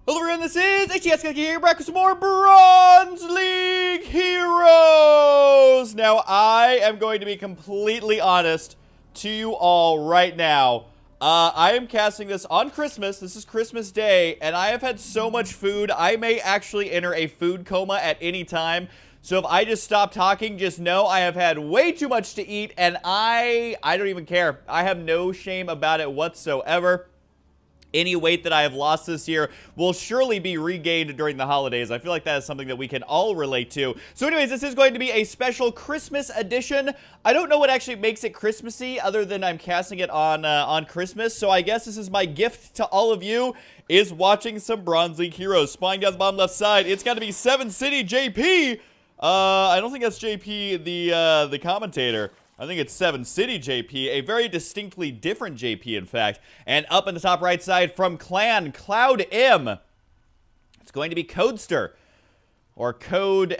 Hello everyone, this is SevenCityJP here, back with some more Bronze League Heroes! Now, I am going to be completely honest to you all right now. I am casting this on Christmas. This is Christmas Day, and I have had so much food, I may actually enter a food coma at any time. So if I just stop talking, just know I have had way too much to eat, and I don't even care. I have no shame about it whatsoever. Any weight that I have lost this year will surely be regained during the holidays. I feel like that is something that we can all relate to. So anyways, this is going to be a special Christmas edition. I don't know what actually makes it Christmassy other than I'm casting it on Christmas. So I guess this is my gift to all of you, is watching some Bronze League Heroes. Spying down the bottom left side, it's got to be 7CityJP. I don't think that's JP the commentator. I think it's 7CityJP, a very distinctly different JP, in fact. And up in the top right side from Clan Cloud M, it's going to be CoDeSTer. Or CoDeSTer.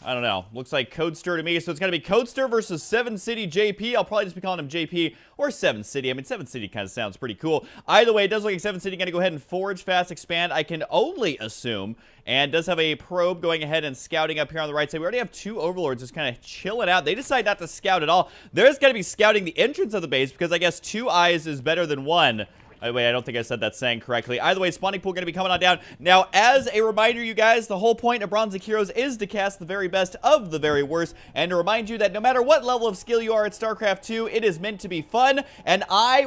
I don't know. Looks like CoDeSTer to me. So it's going to be CoDeSTer versus 7CityJP. I'll probably just be calling him JP or 7City. I mean, 7City kind of sounds pretty cool. Either way, it does look like 7City going to go ahead and forge, fast, expand. I can only assume. And does have a probe going ahead and scouting up here on the right side. We already have two overlords just kind of chilling out. They decide not to scout at all. They're just going to be scouting the entrance of the base because I guess 2 eyes is better than 1. Wait, I don't think I said that saying correctly. Either way, spawning pool going to be coming on down. Now, as a reminder, you guys, the whole point of Bronze League Heroes is to cast the very best of the very worst. And to remind you that no matter what level of skill you are at StarCraft 2, it is meant to be fun. And I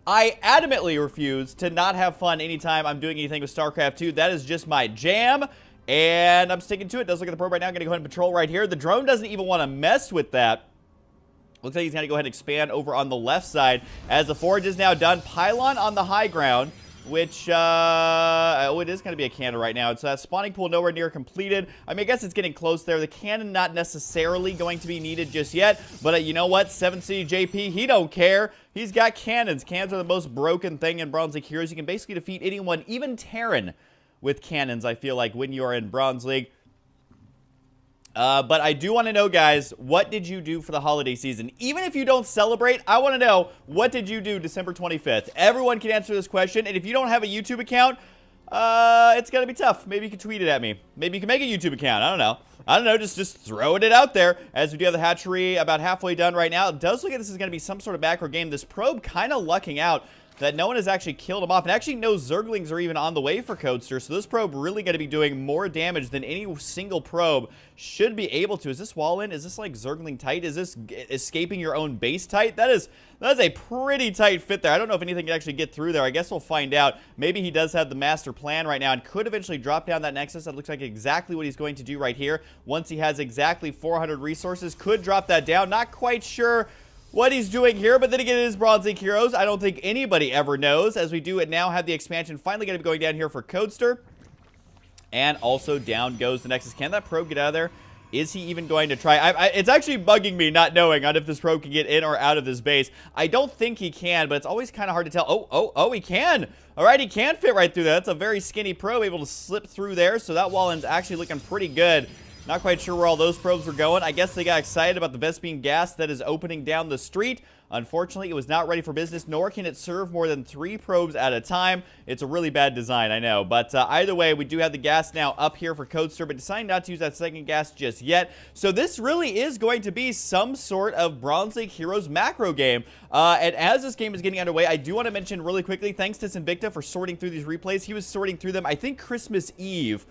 adamantly refuse to not have fun anytime I'm doing anything with StarCraft 2. That is just my jam. And I'm sticking to it. Does look at the probe right now. I'm going to go ahead and patrol right here. The drone doesn't even want to mess with that. Looks like he's going to go ahead and expand over on the left side as the forge is now done. Pylon on the high ground, which, oh, it is going to be a cannon right now. It's a spawning pool nowhere near completed. I mean, I guess it's getting close there. The cannon not necessarily going to be needed just yet, but you know what? 7CityJP, he don't care. He's got cannons. Cannons are the most broken thing in Bronze League Heroes. You can basically defeat anyone, even Terran, with cannons, I feel like, when you are in Bronze League. But I do want to know, guys, what did you do for the holiday season? Even if you don't celebrate, I want to know, what did you do December 25th? Everyone can answer this question, and if you don't have a YouTube account, it's going to be tough. Maybe you can tweet it at me. Maybe you can make a YouTube account. I don't know. Just throwing it out there. As we do have the hatchery about halfway done right now. It does look like this is going to be some sort of macro game. This probe kind of lucking out that no one has actually killed him off. And actually, no Zerglings are even on the way for CoDeSTer. So this probe really going to be doing more damage than any single probe should be able to. Is this wall in? Is this like Zergling tight? Is this escaping your own base tight? That is a pretty tight fit there. I don't know if anything can actually get through there. I guess we'll find out. Maybe he does have the master plan right now and could eventually drop down that Nexus. That looks like exactly what he's going to do right here. Once he has exactly 400 resources, could drop that down. Not quite sure what he's doing here, but then again, it is Bronze League Heroes. I don't think anybody ever knows, as we do it now have the expansion finally going to be going down here for CoDeSTer. And also down goes the Nexus. Can that probe get out of there? Is he even going to try? It's actually bugging me not knowing on if this probe can get in or out of this base. I don't think he can, but it's always kind of hard to tell. Oh, he can. All right, he can fit right through that. That's a very skinny probe, able to slip through there. So that wall end's actually looking pretty good. Not quite sure where all those probes were going. I guess they got excited about the Vespine gas that is opening down the street. Unfortunately, it was not ready for business, nor can it serve more than 3 probes at a time. It's a really bad design, I know. But either way, we do have the gas now up here for CoDeSTer, but deciding not to use that second gas just yet. So this really is going to be some sort of Bronze League Heroes macro game. And as this game is getting underway, I do want to mention really quickly, thanks to Invicta for sorting through these replays. He was sorting through them, I think, Christmas Eve.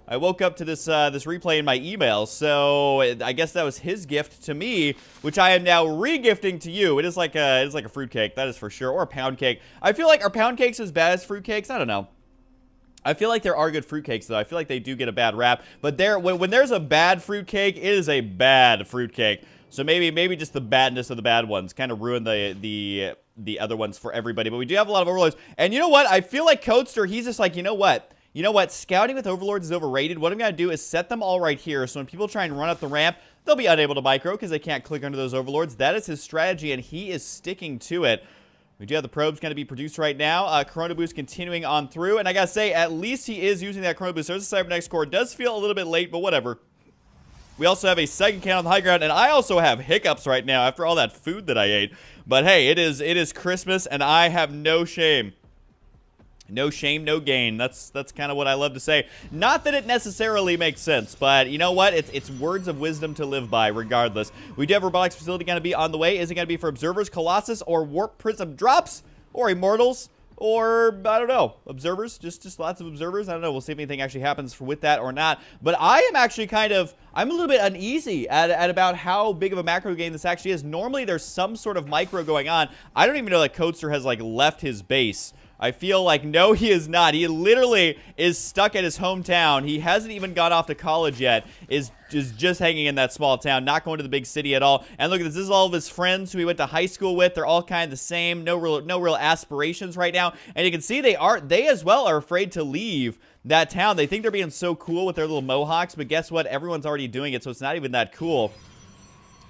I woke up to this this replay in my email, so I guess that was his gift to me, which I am now re-gifting to you. It is like a fruitcake, that is for sure, or a pound cake. I feel like, are pound cakes as bad as fruitcakes? I don't know. I feel like there are good fruitcakes, though. I feel like they do get a bad rap. But when there's a bad fruitcake, it is a bad fruitcake. So maybe just the badness of the bad ones kind of ruin the other ones for everybody. But we do have a lot of overloads. And you know what? I feel like CoDeSTer, he's just like, you know what? Scouting with overlords is overrated. What I'm going to do is set them all right here. So when people try and run up the ramp, they'll be unable to micro because they can't click under those overlords. That is his strategy, and he is sticking to it. We do have the probes going to be produced right now. Corona Boost continuing on through. And I got to say, at least he is using that Corona Boost. There's a Cybernex core. It does feel a little bit late, but whatever. We also have a second cannon on the high ground, and I also have hiccups right now after all that food that I ate. But hey, it is Christmas, and I have no shame No shame, no gain. That's kind of what I love to say. Not that it necessarily makes sense, but you know what? It's words of wisdom to live by regardless. We do have robotics facility going to be on the way. Is it going to be for observers, Colossus, or warp prism drops, or immortals, or I don't know, observers? Just lots of observers. I don't know. We'll see if anything actually happens with that or not. But I am actually I'm a little bit uneasy at about how big of a macro game this actually is. Normally there's some sort of micro going on. I don't even know that CoDeSTer has like left his base. I feel like, no, he is not. He literally is stuck at his hometown. He hasn't even gone off to college yet. Is just hanging in that small town, not going to the big city at all. And look at this. This is all of his friends who he went to high school with. They're all kind of the same. No real aspirations right now. And you can see they as well are afraid to leave that town. They think they're being so cool with their little mohawks, but guess what? Everyone's already doing it, so it's not even that cool.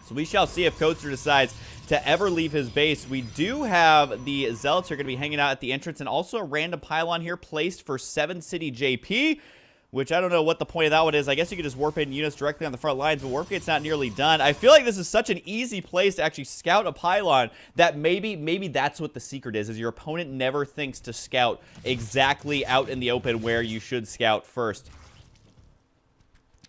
So we shall see if CoDeSTer decides to ever leave his base. We do have the Zealots are going to be hanging out at the entrance, and also a random pylon here placed for 7CityJP, which I don't know what the point of that one is. I guess you could just warp in units directly on the front lines, but warp gate's not nearly done. I feel like this is such an easy place to actually scout a pylon that maybe that's what the secret is your opponent never thinks to scout exactly out in the open where you should scout first.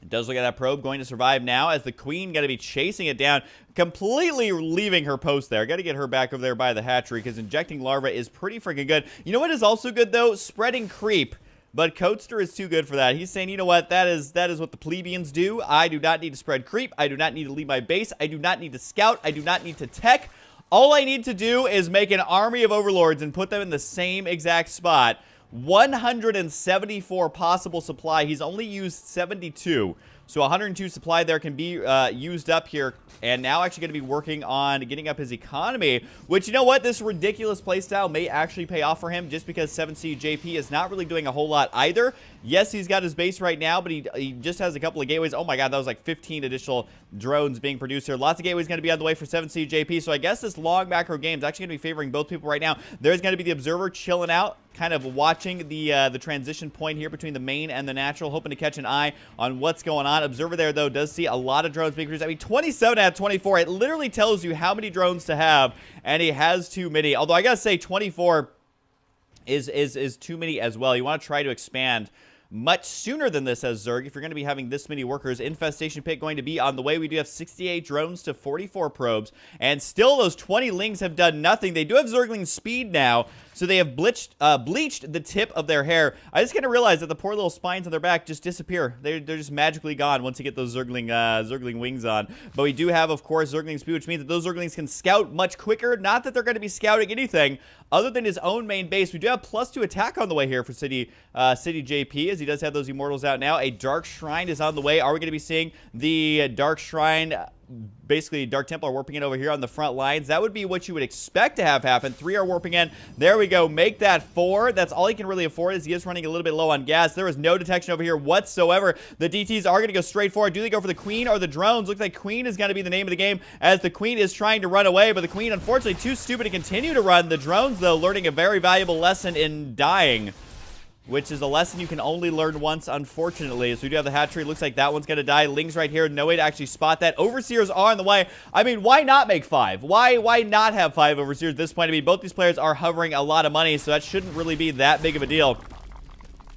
It does look at that probe going to survive now as the queen going to be chasing it down, completely leaving her post there. Got to get her back over there by the hatchery because injecting larva is pretty freaking good. You know what is also good, though? Spreading creep. But CoDeSTer is too good for that. He's saying, you know what? That is what the plebeians do. I do not need to spread creep. I do not need to leave my base. I do not need to scout. I do not need to tech. All I need to do is make an army of overlords and put them in the same exact spot. 174 possible supply. He's only used 72. So 102 supply there can be used up here. And now actually going to be working on getting up his economy. Which, you know what? This ridiculous playstyle may actually pay off for him just because 7CJP is not really doing a whole lot either. Yes, he's got his base right now, but he just has a couple of gateways. Oh my god, that was like 15 additional drones being produced here. Lots of gateways going to be on the way for 7CJP. So I guess this long macro game is actually going to be favoring both people right now. There's going to be the observer chilling out, kind of watching the transition point here between the main and the natural, hoping to catch an eye on what's going on. Observer there, though, does see a lot of drones being produced. I mean, 27 out of 24. It literally tells you how many drones to have, and he has too many. Although I gotta say, 24 is too many as well. You want to try to expand much sooner than this as Zerg if you're going to be having this many workers. Infestation pit going to be on the way. We do have 68 drones to 44 probes, and still those 20 lings have done nothing. They do have Zergling speed now, so they have bleached the tip of their hair. I just kind of realized that the poor little spines on their back just disappear. They're just magically gone once you get those Zergling wings on. But we do have, of course, Zergling speed, which means that those Zerglings can scout much quicker. Not that they're going to be scouting anything other than his own main base. We do have +2 attack on the way here for CityJP, as he does have those Immortals out now. A Dark Shrine is on the way. Are we going to be seeing the Dark Shrine, basically Dark Templar warping in over here on the front lines? That would be what you would expect to have happen. 3 are warping in. There we go. Make that 4. That's all he can really afford, is he is running a little bit low on gas. There is no detection over here whatsoever. The DTs are going to go straight forward. Do they go for the Queen or the drones? Looks like Queen is going to be the name of the game, as the Queen is trying to run away, but the Queen, unfortunately, too stupid to continue to run. The drones, though, learning a very valuable lesson in dying, which is a lesson you can only learn once, unfortunately. So we do have the hatchery. Looks like that one's going to die. Lings right here. No way to actually spot that. Overseers are on the way. I mean, why not make 5? Why not have 5 Overseers at this point? I mean, both these players are hovering a lot of money, so that shouldn't really be that big of a deal.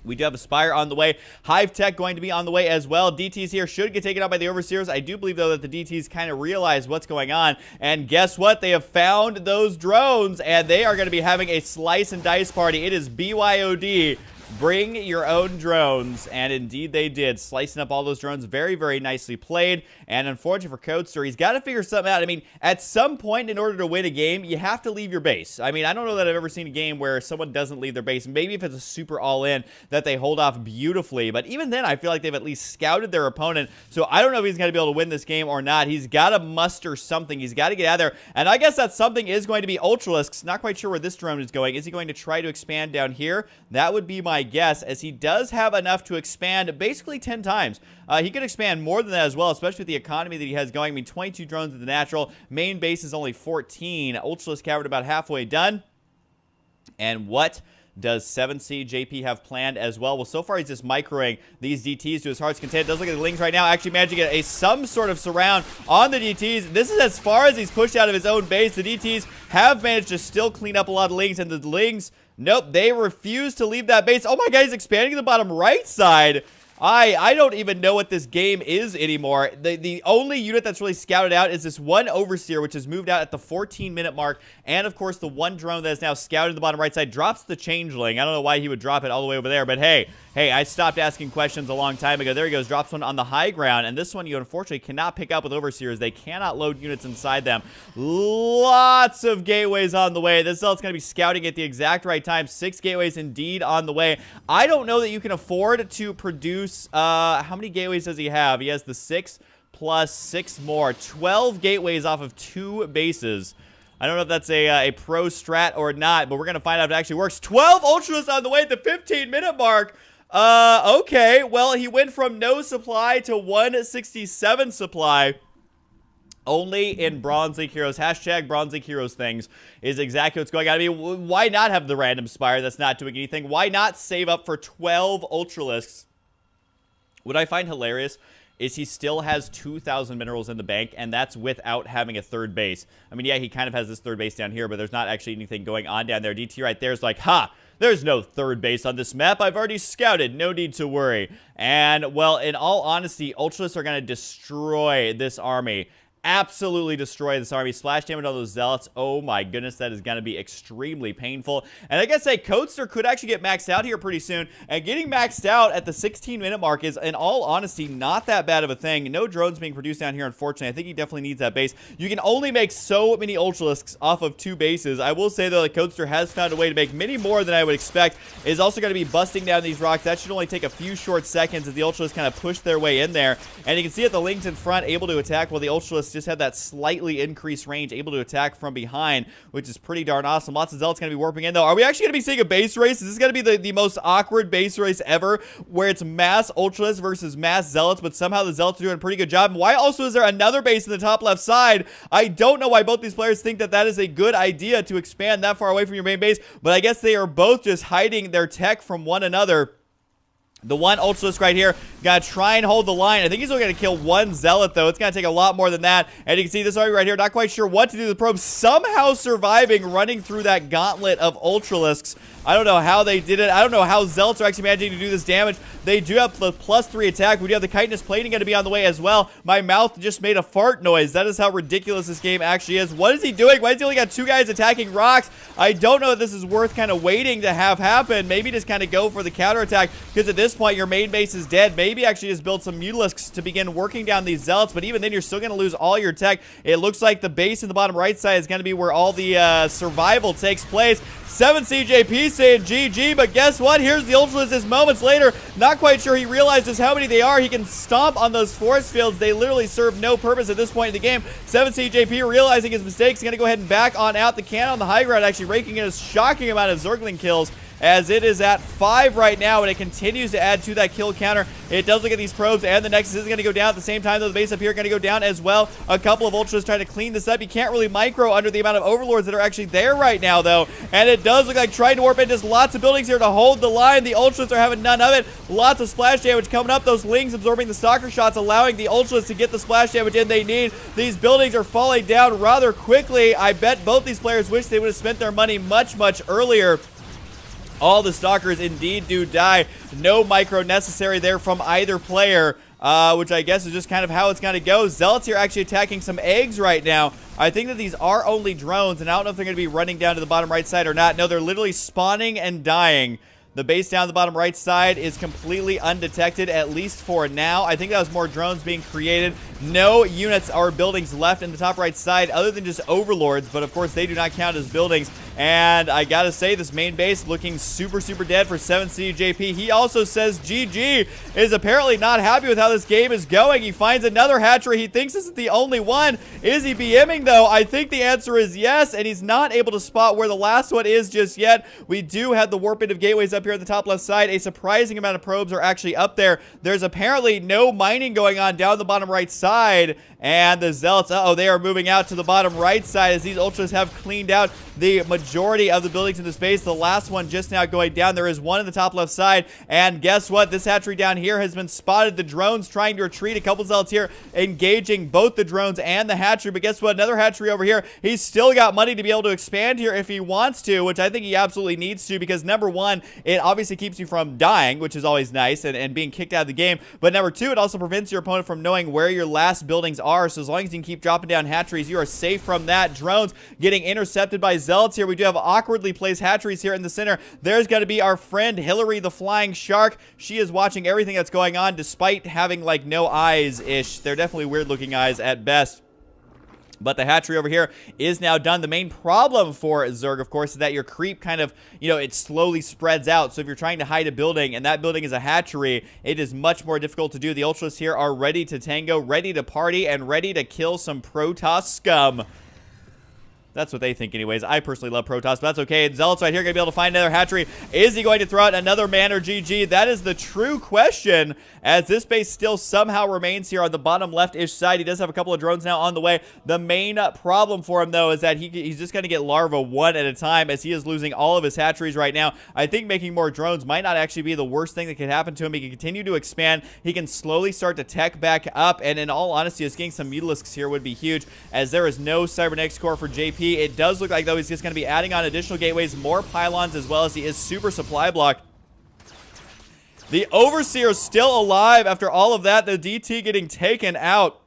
We do have a Spire on the way. Hive Tech going to be on the way as well. DTs here should get taken out by the Overseers. I do believe, though, that the DTs kind of realize what's going on. And guess what? They have found those drones, and they are going to be having a slice and dice party. It is BYOD. Bring your own drones, and indeed they did, slicing up all those drones. Very, very nicely played, and unfortunately for CoDeSTer, he's got to figure something out. I mean, at some point, in order to win a game, you have to leave your base. I mean, I don't know that I've ever seen a game where someone doesn't leave their base. Maybe if it's a super all-in, that they hold off beautifully, but even then, I feel like they've at least scouted their opponent, so I don't know if he's going to be able to win this game or not. He's got to muster something. He's got to get out there, and I guess that something is going to be Ultralisks. Not quite sure where this drone is going. Is he going to try to expand down here? That would be my guess, as he does have enough to expand basically 10 times. He could expand more than that as well, especially with the economy that he has going. I mean, 22 drones at the natural. Main base is only 14. Ultralisk Cavern about halfway done. And what does 7CJP have planned as well? Well, so far he's just microing these DTs to his heart's content. Does look at the Lings right now, actually managing to get some sort of surround on the DTs. This is as far as he's pushed out of his own base. The DTs have managed to still clean up a lot of Lings, and the Lings Nope, they refuse to leave that base. Oh my God, he's expanding to the bottom right side. I don't even know what this game is anymore. The only unit that's really scouted out is this one Overseer, which has moved out at the 14-minute mark. And, of course, the one drone that is now scouted in the bottom right side drops the Changeling. I don't know why he would drop it all the way over there, but hey, I stopped asking questions a long time ago. There he goes, drops one on the high ground. And this one you unfortunately cannot pick up with Overseers. They cannot load units inside them. Lots of gateways on the way. This Zealot's going to be scouting at the exact right time. 6 gateways indeed on the way. I don't know that you can afford to produce how many gateways does he have? He has the 6 plus 6 more. 12 gateways off of 2 bases. I don't know if that's a pro strat or not, but we're going to find out if it actually works. 12 Ultras on the way at the 15-minute mark. Okay. Well, he went from no supply to 167 supply. Only in Bronze League Heroes. Hashtag Bronze League Heroes things is exactly what's going on. I mean, why not have the random Spire that's not doing anything? Why not save up for 12 Ultralisks? What I find hilarious is he still has 2,000 minerals in the bank, and that's without having a third base. I mean, yeah, he kind of has this third base down here, but there's not actually anything going on down there. DT right there is like, ha! There's no third base on this map. I've already scouted. No need to worry. And, well, in all honesty, Ultralisks are going to destroy this army. Absolutely destroy this army. Splash damage on those Zealots. Oh my goodness, that is going to be extremely painful. And I guess CoDeSTer could actually get maxed out here pretty soon. And getting maxed out at the 16-minute mark is, in all honesty, not that bad of a thing. No drones being produced down here, unfortunately. I think he definitely needs that base. You can only make so many Ultralisks off of 2 bases. I will say, though, that CoDeSTer has found a way to make many more than I would expect. Is also going to be busting down these rocks. That should only take a few short seconds as the Ultralisks kind of push their way in there. And you can see that the Lings in front able to attack while the Ultralisks just had that slightly increased range, able to attack from behind, which is pretty darn awesome. Lots of Zealots going to be warping in, though. Are we actually going to be seeing a base race? Is this going to be the most awkward base race ever, where it's mass Ultras versus mass Zealots, but somehow the Zealots are doing a pretty good job? And why also is there another base in the top left side? I don't know why both these players think that that is a good idea to expand that far away from your main base, but I guess they are both just hiding their tech from one another. The one Ultralisk right here, gotta try and hold the line. I think he's only gonna kill 1 Zealot, though. It's gonna take a lot more than that. And you can see this army right here, not quite sure what to do with the probe. Somehow surviving, running through that gauntlet of Ultralisks. I don't know how they did it. I don't know how Zealots are actually managing to do this damage. They do have the +3 attack. We do have the chitinous plating going to be on the way as well. My mouth just made a fart noise. That is how ridiculous this game actually is. What is he doing? Why has he only got 2 guys attacking rocks? I don't know if this is worth kind of waiting to have happen. Maybe just kind of go for the counterattack, because at this point your main base is dead. Maybe actually just build some Mutalisks to begin working down these Zealots, but even then you're still going to lose all your tech. It looks like the base in the bottom right side is going to be where all the survival takes place. 7CJP saying GG, but guess what? Here's the Ultralisk just moments later. Not quite sure he realizes how many they are. He can stomp on those force fields. They literally serve no purpose at this point in the game. 7CJP realizing his mistakes, going to go ahead and back on out. The cannon on the high ground actually raking in a shocking amount of Zergling kills, as it is at 5 right now, and it continues to add to that kill counter. It does look at these probes, and the Nexus is going to go down at the same time, though the base up here going to go down as well. A couple of Ultras trying to clean this up. You can't really micro under the amount of Overlords that are actually there right now, though, and it does look like trying to warp in just lots of buildings here to hold the line. The Ultras are having none of it. Lots of splash damage coming up. Those Lings absorbing the stalker shots, allowing the Ultras to get the splash damage in they need. These buildings are falling down rather quickly. I bet both these players wish they would have spent their money much, much earlier. All the stalkers indeed do die. No micro necessary there from either player, which I guess is just kind of how it's going to go. Zealots here actually attacking some eggs right now. I think that these are only drones, and I don't know if they're going to be running down to the bottom right side or not. No, they're literally spawning and dying. The base down the bottom right side is completely undetected, at least for now. I think that was more drones being created. No units or buildings left in the top right side other than just Overlords, but of course they do not count as buildings. And I gotta say, this main base looking super, super dead for 7CJP. He also says GG, is apparently not happy with how this game is going. He finds another hatchery. He thinks this is the only one. Is he BMing, though? I think the answer is yes, and he's not able to spot where the last one is just yet. We do have the warp of gateways up here at the top left side. A surprising amount of probes are actually up there. There's apparently no mining going on down the bottom right side. side. And the Zealots, they are moving out to the bottom right side as these Ultras have cleaned out the majority of the buildings in the space. The last one just now going down. There is one in the top left side. And guess what? This hatchery down here has been spotted. The drones trying to retreat. A couple Zealots here engaging both the drones and the hatchery. But guess what? Another hatchery over here. He's still got money to be able to expand here if he wants to, which I think he absolutely needs to, because number one, it obviously keeps you from dying, which is always nice, and being kicked out of the game. But number two, it also prevents your opponent from knowing where your last buildings are. So as long as you can keep dropping down hatcheries, you are safe from that. Drones getting intercepted by Zealots here. We do have awkwardly placed hatcheries here in the center. There's going to be our friend Hillary the Flying Shark. She is watching everything that's going on despite having like no eyes-ish. They're definitely weird looking eyes at best. But the hatchery over here is now done. The main problem for Zerg, of course, is that your creep kind of, it slowly spreads out. So if you're trying to hide a building and that building is a hatchery, it is much more difficult to do. The Ultras here are ready to tango, ready to party, and ready to kill some Protoss scum. That's what they think anyways. I personally love Protoss, but that's okay. Zealots right here going to be able to find another hatchery. Is he going to throw out another man or GG? That is the true question, as this base still somehow remains here on the bottom left-ish side. He does have a couple of drones now on the way. The main problem for him, though, is that he's just going to get larva one at a time, as he is losing all of his hatcheries right now. I think making more drones might not actually be the worst thing that could happen to him. He can continue to expand. He can slowly start to tech back up, and in all honesty, just getting some Mutalisks here would be huge, as there is no Cybernetics core for JP. It does look like, though, he's just going to be adding on additional gateways, more pylons, as well as he is super supply block. The Overseer is still alive after all of that. The DT getting taken out.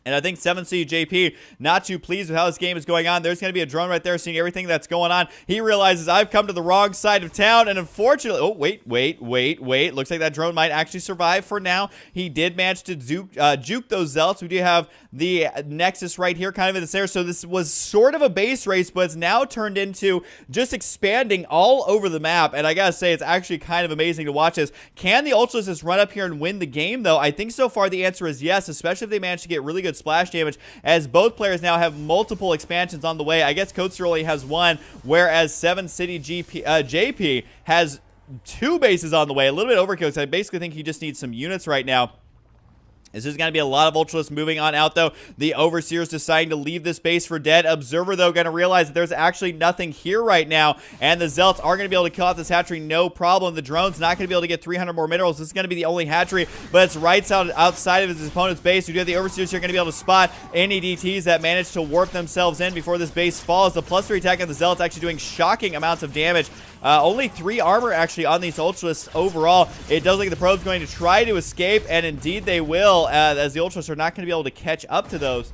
And I think 7CJP not too pleased with how this game is going on. There's going to be a drone right there seeing everything that's going on. He realizes I've come to the wrong side of town, and unfortunately... Oh, wait. Looks like that drone might actually survive for now. He did manage to juke those Zealots. We do have the Nexus right here kind of in the center. So this was sort of a base race, but it's now turned into just expanding all over the map. And I gotta say, it's actually kind of amazing to watch this. Can the Ultras just run up here and win the game, though? I think so far the answer is yes, especially if they manage to get really good splash damage, as both players now have multiple expansions on the way. I guess CoDeSTer only has one, whereas 7CityJP has two bases on the way. A little bit overkill, because I basically think he just needs some units right now. This is going to be a lot of Ultras moving on out, though. The Overseer's deciding to leave this base for dead. Observer, though, going to realize that there's actually nothing here right now, and the Zealots are going to be able to kill out this hatchery, no problem. The drone's not going to be able to get 300 more minerals. This is going to be the only hatchery, but it's right outside of his opponent's base. We do have the Overseers here going to be able to spot any DTs that manage to warp themselves in before this base falls. The +3 attack on the Zealots actually doing shocking amounts of damage. Only 3 armor actually on these Ultras overall. It does look like the probe's going to try to escape, and indeed they will, as the Ultras are not going to be able to catch up to those.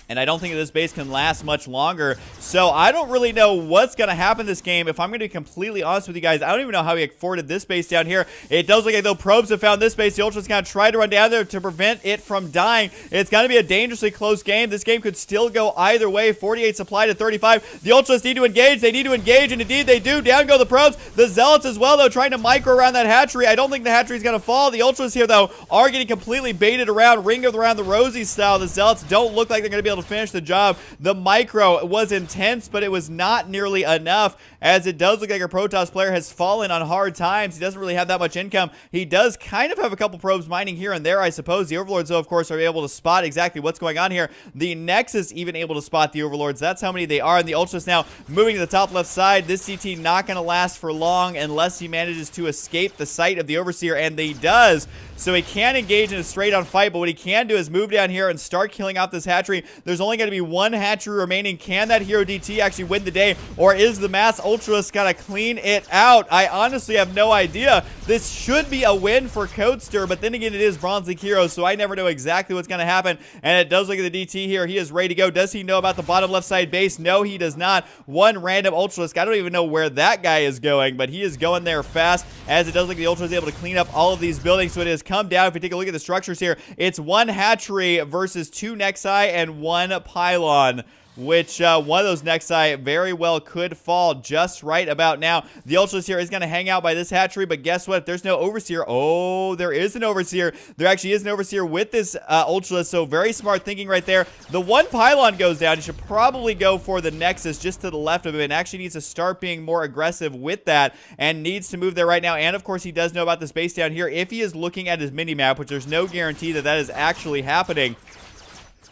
And I don't think this base can last much longer. So I don't really know what's going to happen this game. If I'm going to be completely honest with you guys, I don't even know how he afforded this base down here. It does look like though probes have found this base. The Ultras going to try to run down there to prevent it from dying. It's going to be a dangerously close game. This game could still go either way. 48 supply to 35. The Ultras need to engage. They need to engage, and indeed they do. Down go the probes. The Zealots as well, though, trying to micro around that hatchery. I don't think the hatchery is going to fall. The Ultras here, though, are getting completely baited around, ring around the Rosie style. The Zealots don't look like they're going to be able to finish the job. The micro was intense, but it was not nearly enough, as it does look like our Protoss player has fallen on hard times. He doesn't really have that much income. He does kind of have a couple probes mining here and there, I suppose. The Overlords, though, of course, are able to spot exactly what's going on here. The Nexus even able to spot the Overlords. That's how many they are. And the Ultras now moving to the top left side. This CT not going to last for long unless he manages to escape the sight of the Overseer, and he does. So he can't engage in a straight-on fight, but what he can do is move down here and start killing out this hatchery. There's only going to be one hatchery remaining. Can that Hero DT actually win the day, or is the Mass Ultras going to clean it out? I honestly have no idea. This should be a win for CoDeSTer, but then again, it is Bronze League Heroes, so I never know exactly what's going to happen. And it does look at the DT here. He is ready to go. Does he know about the bottom left side base? No, he does not. One random Ultralisk. I don't even know where that guy is going, but he is going there fast, as it does look like the Ultra is able to clean up all of these buildings. So it has come down. If we take a look at the structures here, it's one hatchery versus 2 Nexi and 1 pylon. which one of those Nexi very well could fall just right about now. The Ultras here is going to hang out by this hatchery, but guess what? If there's no Overseer, oh, there is an Overseer. There actually is an Overseer with this Ultra, so very smart thinking right there. The one pylon goes down. You should probably go for the Nexus just to the left of him, and actually needs to start being more aggressive with that, and needs to move there right now. And of course, he does know about the space down here if he is looking at his mini-map, which there's no guarantee that that is actually happening.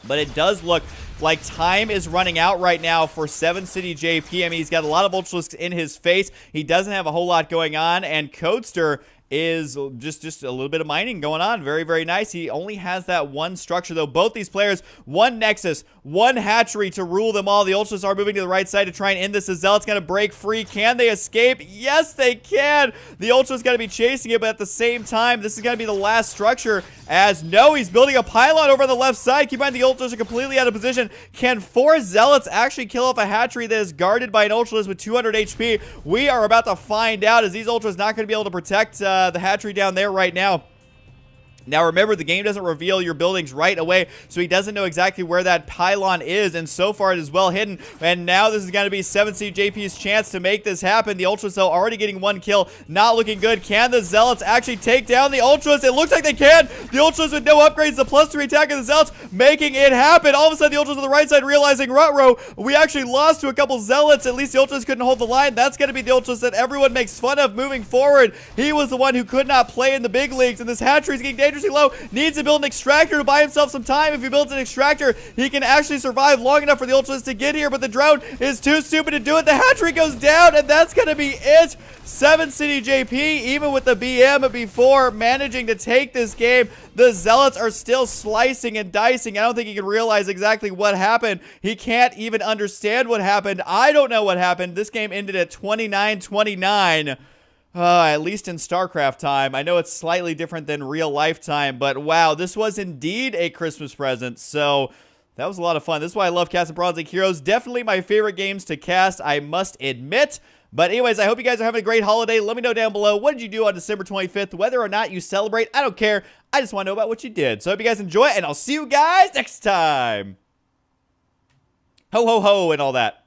But it does look like time is running out right now for 7CityJP. I mean, he's got a lot of Ultralisks in his face. He doesn't have a whole lot going on, and CoDeSTer is just a little bit of mining going on. Very, very nice. He only has that one structure, though. Both these players, one Nexus, one hatchery to rule them all. The Ultras are moving to the right side to try and end this. The Zealot's going to break free. Can they escape? Yes, they can. The Ultra's going to be chasing it, but at the same time, this is going to be the last structure, as no, he's building a pylon over on the left side. Keep in mind, the Ultras are completely out of position. Can 4 Zealots actually kill off a hatchery that is guarded by an Ultralist with 200 HP? We are about to find out, as these Ultras not going to be able to protect the hatchery down there right now. Now remember, the game doesn't reveal your buildings right away, so he doesn't know exactly where that pylon is, and so far it is well hidden. And now this is going to be 7CJP's chance to make this happen. The Ultras, though, already getting 1 kill. Not looking good. Can the Zealots actually take down the Ultras? It looks like they can. The Ultras with no upgrades, the +3 attack of the Zealots, making it happen. All of a sudden, the Ultras on the right side realizing, ruh-roh, we actually lost to a couple Zealots. At least the Ultras couldn't hold the line. That's going to be the Ultras that everyone makes fun of moving forward. He was the one who could not play in the big leagues, and this hatchery is getting dangerously low. Needs to build an extractor to buy himself some time. If he builds an extractor, he can actually survive long enough for the Ultras to get here, but the drone is too stupid to do it. The hatchery goes down, and that's going to be it. 7CityJP, even with the BM before, managing to take this game. The Zealots are still slicing and dicing. I don't think he can realize exactly what happened. He can't even understand what happened. I don't know what happened. This game ended at 29-29. At least in StarCraft time. I know it's slightly different than real life time, but wow, this was indeed a Christmas present. So that was a lot of fun. This is why I love casting Bronze League Heroes. Definitely my favorite games to cast, I must admit. But anyways, I hope you guys are having a great holiday. Let me know down below, what did you do on December 25th? Whether or not you celebrate, I don't care. I just want to know about what you did. So I hope you guys enjoy, and I'll see you guys next time. Ho, ho, ho, and all that.